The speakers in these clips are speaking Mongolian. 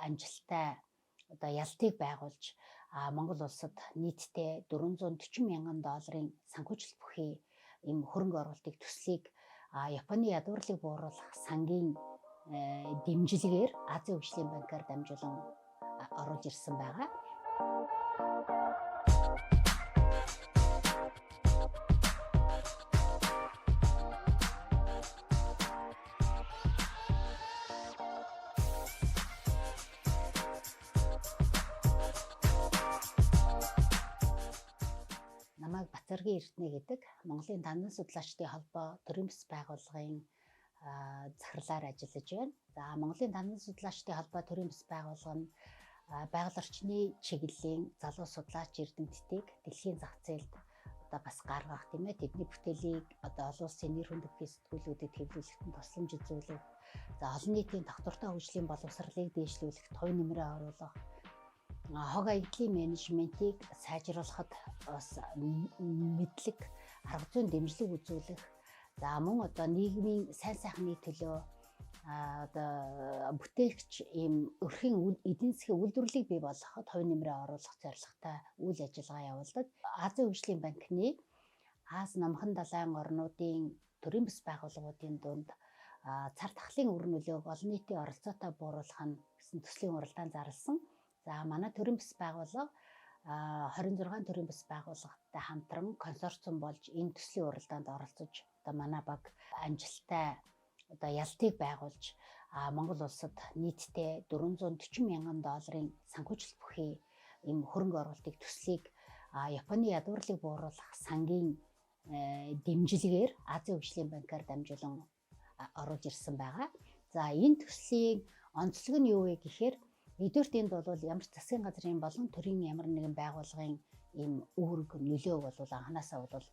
амжилттай одоо ялтыг байгуулж Монгол улсад нийтдээ 440 мянган долларын санхүүжилт бүхий ийм хөрөнгө оруулалтыг төслийг Японы ядуурлыг бууруулах сангийн дэмжлэгээр Азийн хөгжлийн банкаар дамжуулан оруулж ирсэн байгаа. Намайг Бацаргийн Эрдэнэ гэдэг Монголын дандан судлаачдын холбоо төрийн бас байгууллагын захирлаар ажиллаж байна. За Монголын дандан судлаачдын холбоо төрийн бас байгууллага нь байгаль орчны чиглэлийн залуу судлаач эрдэмтдийг дэлхийн зах зээлд одоо бас гаргах тийм ээ, тэдний бүтээлийг одоо олон улсын нэр хүндтэй сэтгүүлүүдэд хэвлүүлэхэд тусламж үзүүлэх, за олон нийтийн доктортой хөгжлийн боловсролыг дээшлүүлэхэд хувь нэмрээ оруулах, хог аяллаа менежментийг сайжруулахад бас мэдлэг арга зүйн дэмжлэг үзүүлэх, за мөн одоо нийгмийн сайн сайхны төлөө одоо бүтээгч ийм өрхийн эдийн засгийн үйлдвэрлэлийг бий болгоход хувь нэмрээ оруулах зорилготой үйл ажиллагаа явуулдаг. Азийн хөгжлийн банкны Аз намхан далайн орнуудын төрийн бас байгууллагуудын дунд цар тахлын үр нөлөөг олон нийтийн оролцоотой бууруулах нь гэсэн төслийн уралдаан зарласан. За манай төрийн бас байгууллага 26 төрийн бас байгууллагатай хамтран консорциум болж энэ төслийн уралдаанд оролцож одоо манай баг амжилттай одоо ялтыг байгуулж Монгол улсад нийтдээ 440 мянган долларын санхүүжилт бүхий ийм хөрөнгө оруулалтыг төслийг Японы ядуурлыг бууруулах сангийн дэмжлэгээр Азийн хөгжлийн банкаар дамжуулан оруулж ирсэн байгаа. За энэ төслийн онцлог нь юу вэ гэхээр нэгдүгээрт энд бол ямар ч засгийн газрын болон төрийн ямар нэгэн байгууллагын ийм үүрэг нөлөөг бол анханасаа бол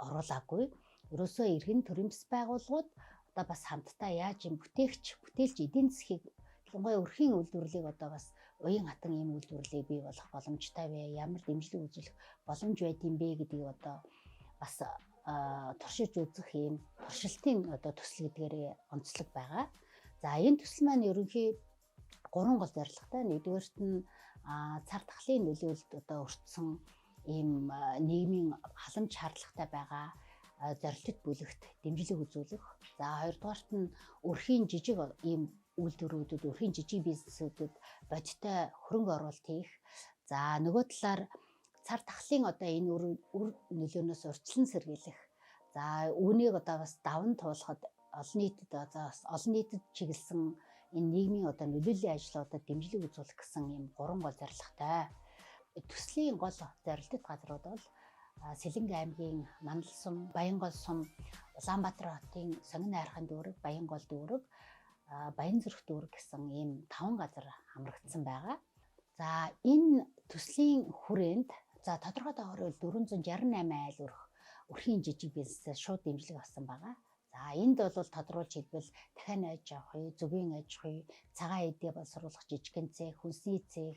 оруулаагүй. Ерөөсөө эргэн төрийн бас байгууллагууд одоо бас хамтдаа яаж юм бүтээлч эдийн засгийг ялангуяа өрхийн үйлдвэрлэлийг одоо бас уян хатан ийм үйлдвэрлэлийг бий болгох боломжтой вэ? Ямар дэмжлэг үзүүлэх боломж байд юм бэ гэдгийг одоо бас туршиж үзэх ийм туршилтын одоо төсөл гэдгээр онцлог байгаа. За энэ төсөл маань ерөнхийдөө 3 гол зорилготой. Нэгдүгээрт нь цар тахлын нөлөөлөлд одоо өртсөн ийм нийгмийн халамж шаардлагатай байгаа зорилттой бүлэгт дэмжлэг үзүүлэх. За хоёрдугаарт нь өрхийн жижиг ийм үйлдвэрүүдэд, өрхийн жижиг бизнесүүдэд бодиттой хөрөнгө оруулалт хийх. За нөгөө талаар цар тахлын одоо энэ үр нөлөөнөөс урьдчилан сэргийлэх. За үүнийг одоо бас даван туулахад олон нийтэд чиглэсэн энэ нийгмийн одоо нөлөөллийн ажлуудад дэмжлэг үзүүлэх гэсэн ийм 3 гол зорилготой. Төслийн гол зорилттой газрууд бол Сэлэнгэ аймгийн Мандал сум, Баянгол сум, Улаанбаатар хотын Сонгон найрхан дүүрэг, Баянгол дүүрэг, Баянзүрх дүүрэг гэсэн ийм 5 газар хамрагдсан байгаа. За энэ төслийн хүрээнд тодорхой тоогоор 468 айл өрхийн жижиг бизнесээс шууд дэмжлэг авсан байгаа. За энд бол тодруулж хэлбэл дахиад аж авах, зөвийн аж ахуй, цагаан эдээ боловсруулах жижигхэн цех, хүнсний цех,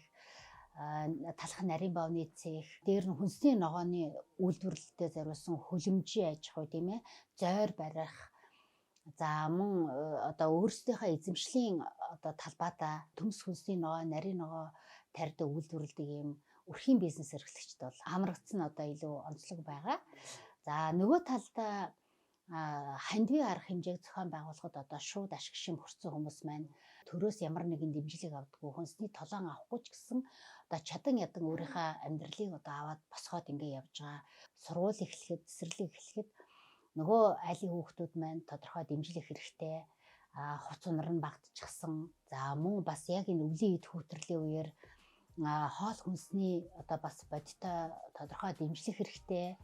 талах нарийн бовны цех, дээр нь хүнсний ногооны үйлдвэрлэлтэд зориулсан хөлөмжийн аж ахуй тийм ээ, зойр барих. За мөн одоо өөрсдийнхөө эзэмшлийн одоо талбайдаа төмс хүнсний ногоо, нарийн ногоо тарьдаг үйлдвэрлэдэг ийм өрхийн бизнес эрхлэгчд бол хамрагдсан одоо илүү онцлог байгаа. За нөгөө талдаа хандивын арга хэмжээг зохион байгуулахад одоо шууд ашиг шим хүрсэн хүмүүс маань төрөөс ямар нэгэн дэмжлэг авдаггүй, хүнсний толон авахгүй ч гэсэн одоо чадан ядан өөрийнхөө амьдралыг одоо аваад босгоод ингэ явж байгаа. Сургууль эхлэхэд, цэцэрлэг эхлэхэд нөгөө айлын хүүхдүүд маань тодорхой дэмжлэг хэрэгтэй. Хувц унар нь багтчихсан. За мөн бас яг энэ өвлийн эд хүүтрлийн үеэр хоол хүнсний одоо бас бодиттой тодорхой дэмжлэг хэрэгтэй.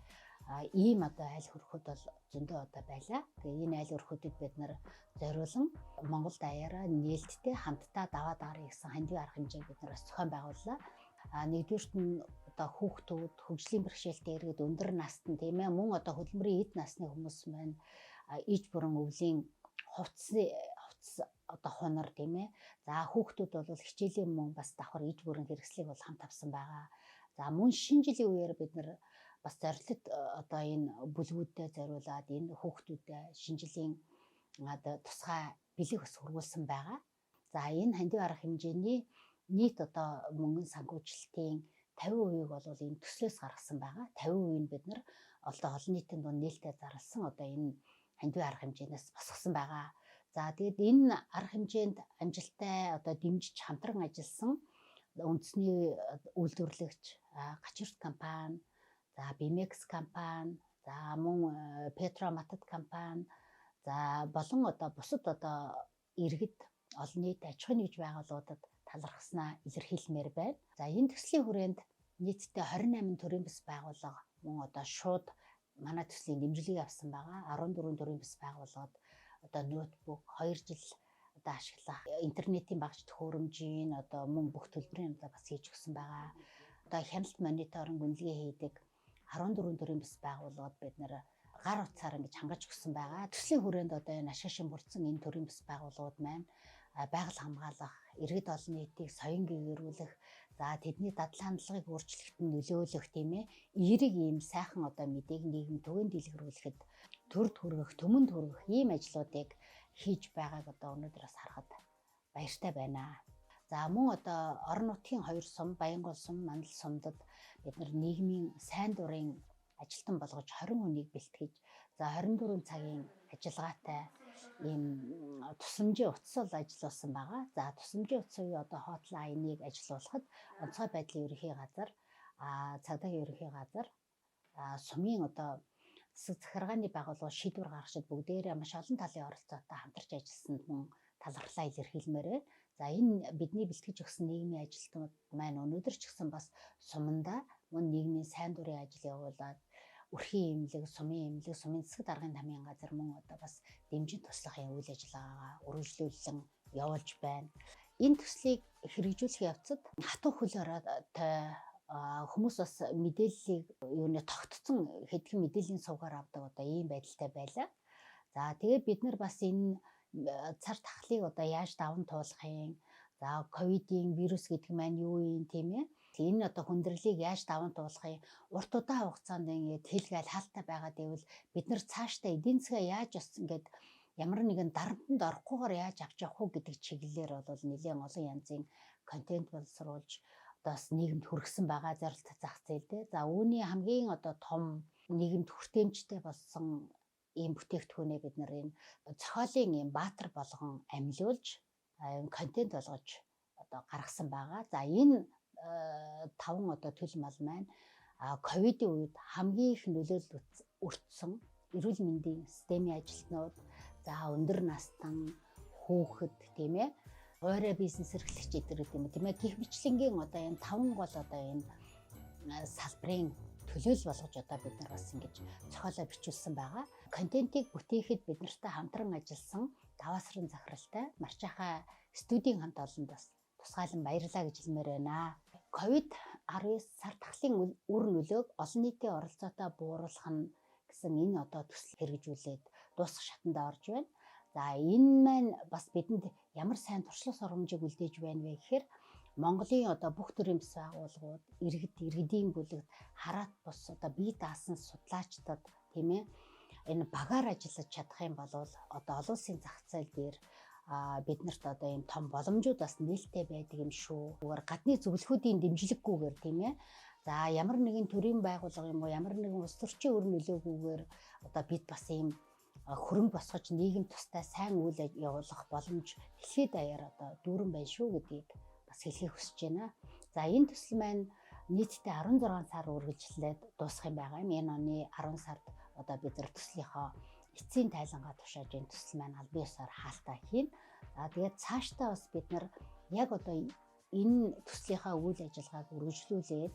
Ийм одоо айл хөрхүүд бол зөндөө одоо байлаа. Тэгээ энэ айл хөрхүүдэд бид нар зориулан Монгол даяараа нээлттэй хамтдаа даваа дарах гэсэн хандивын арга хэмжээг бид нар бас зохион байгууллаа. Нэгдүгээрт нь одоо хүүхдүүд хөгжлийн бэрхшээлтэй иргэд өндөр настай тийм ээ, мөн одоо хөдөлмөрийн эд насны хүмүүс маань иж бүрэн өвлийн хувцс одоо хунар тийм ээ. За хүүхдүүд бол хичээлийн мөн бас давхар иж бүрэн хэрэгслийг бол хамт авсан байгаа. За мөн шинэ жилийн үеэр бид нар бас зорилт одоо энэ бүлгүүдэд зориулаад энэ хүүхдүүдэд шинэ жилийн одоо тусгай бэлэг бас хургуулсан байгаа. За энэ хандив арга хэмжээний нийт одоо мөнгөн санхүүжилтийн 50% бол энэ төслөөс гаргасан байгаа. 50% нь бид нар олон нийтийн дунд нээлттэй зарласан одоо энэ хандив арга хэмжээнээс босгосон байгаа. За тэгээд энэ арга хэмжээнд амжилттай одоо дэмжиж хамтран ажилласан үндэсний үйлдвэрлэгч Гачирт компани, за Bimex компани, за мөн Петроматад компани, за болон одоо бусад одоо иргэд олон нийт аж ахуйн нэгж байгууллагуудад талархснаа илэрхийлмээр байна. За энэ төслийн хүрээнд нийтдээ 28 төрийн бас байгууллага мөн одоо шууд манай төслийн дэмжлэгийг авсан байгаа. 14 төрийн бас байгууллагад одоо ноутбук 2 жил одоо ашиглах интернетийн багж төхөөрөмжийн одоо мөн бүх төлбөрийн одоо бас хийж өгсөн байгаа. Одоо хяналт мониторинг үнэлгээ хийдэг 14 төрийн бас байгууллагад бид нэр гар утсаар ингэж хангаж өгсөн байгаа. Төслийн хүрээнд одоо энэ ашигшин бүрдсэн энэ төрийн бас байгууллагууд маань байгаль хамгаалах, иргэд олон нийтийг соён гэгэрүүлэх, за тэдний дадал хандлагыг өөрчлөхөд нөлөөлөх тийм ээ. Эерэг ийм сайхан одоо мэдээг нийгэм түгээн дэлгэрүүлэхэд төр төргөх, төмөн төргөх ийм ажлуудыг хийж байгааг одоо өнөөдөр бас харахад баяртай байна. За мөн одоо орон нутгийн 2 сум, Баянгол сум, Мандал сумдад бид нар нийгмийн сайн дурын ажилтан болгож 20 хүнийг бэлтгэж, за 24 цагийн ажиллагаатай ийм тусламжийн утас бол ажилласан байгаа. За тусламжийн утсыг одоо хотлайныг ажиллуулахад онцгой байдлын ерөнхий газар, цагдаагийн ерөнхий газар, сумын одоо засаг захиргааны байгууллага шийдвэр гаргахад бүгдээрээ маш олон талын оролцоотой хамтарч ажилласанд мөн талархлаа илэрхийлмээр байна. За энэ бидний бэлтгэж өгсөн нийгмийн ажилтнууд маань өнөөдөр ч гэсэн бас суманда мөн нийгмийн сайн дурын ажил явуулаад өрхийн эмнэлэг, сумын засаг даргын тамгын газар мөн одоо бас дэмжин туслахын үйл ажиллагаагаа үргэлжлүүлэн явуулж байна. Энэ төслийг хэрэгжүүлэх явцад хатуу хөл ороотой хүмүүс бас мэдээллийг тогтцсон хэдхэн мэдээллийн сувгаар авдаг одоо ийм байдалтай байлаа. За тэгээд бид нар бас энэ цар тахлыг одоо яаж даван туулахын, за ковидын вирус гэдэг маань юу юм тийм ээ. Энэ одоо хүндрэлийг яаж даван туулахын урт удаан хугацаанд ингээд хэлгээл хаалттай байгаад ивэл бид нар цаашдаа эдийн засгаа яаж бас ингээд ямар нэгэн дарамтанд орохгүйгээр яаж авч явах уу гэдэг чиглэлээр бол нэлээд олон янзын контент боловсруулж бас нийгэмд хүргэсэн байгаа зорилт зах зээлтэй. За үүний хамгийн одоо том нийгэмд хүртээмжтэй болсон ийм бүтээгдэхүүнээ бид нар энэ зохиолын ийм баатар болгон амилуулж контент болгож одоо гаргасан байгаа. За энэ 5 одоо төл мал маань ковидын үед хамгийн их нөлөөлөл өртсөн эрүүл мэндийн системийн ажилтнууд, за өндөр настан хүүхэд тийм ээ, ойроо бизнес эрхлэгч эдгээр тийм ээ, гих мэтлэнгийн одоо энэ 5 гол одоо энэ салбарын төлөөлөл болгож одоо бид нар бас ингэж зохиолоо бичүүлсэн байгаа. Контентийг бүтээхэд бид нартай хамтран ажилласан даваасрын захиралтай Марчахаа студийн хамт олонд бас тусгайлан баярлалаа гэж хэлмээр байна. COVID-19 цар тахлын үр нөлөөг олон нийтийн оролцоотой бууруулах нь гэсэн энэ одоо төсөл хэрэгжүүлээд дуусах шатанд орж байна. За энэ маань бас бидэнд ямар сайн туршлага сургамжийг үлдээж байна вэ гэхээр Монголын одоо бүх төрлийн бас байгууллагууд, иргэдийн бүлэгт хараат бус одоо бие даасан судлаачдад тийм ээ энэ багаар ажиллаж чадах юм бол одоо олон улсын зах зээл дээр биднэрт одоо ийм том боломжууд бас нээлттэй байдаг юм шүү. Зүгээр гадны зөвлөхүүдийн дэмжлэггүйгээр тийм ээ. За ямар нэгэн төрийн байгууллага юм уу, ямар нэгэн улс төрчийн өр нөлөөгүйгээр одоо бид бас ийм хөрөнгө босгож нийгэм тустай сайн үйл явуулах боломж дэлхийд даяар одоо дүүрэн байна шүү гэдгийг бас хэлхийг хүсэж байна. За энэ төсөл маань нийтдээ 16 сар үргэлжлээд дуусах юм байгаа юм. Энэ оны 10 сард одоо бид нар төслийнхоо эцсийн тайлангаа тушааж энэ төсөл маань албан ёсоор хаалтаа хийн. Тэгээд цаашдаа бас бид нар яг одоо энэ төслийнхаа үйл ажиллагааг үргэлжлүүлээд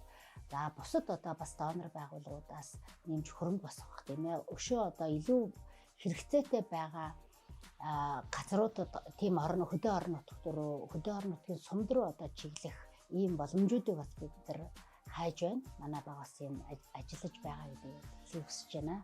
за бусад одоо бас донор байгууллагуудаас нэмж хөрөнгө босгох тийм ээ. Өшөө одоо илүү хэрэгцээтэй байгаа газруудад тийм хөдөө орон нутгад руу, хөдөө орон нутгийн сумд руу одоо чиглэх ийм боломжуудыг бас бид нар хайж байна. Манай багаас юм ажиллаж байгаа гэдгийг хэлхийг хүсэж байна.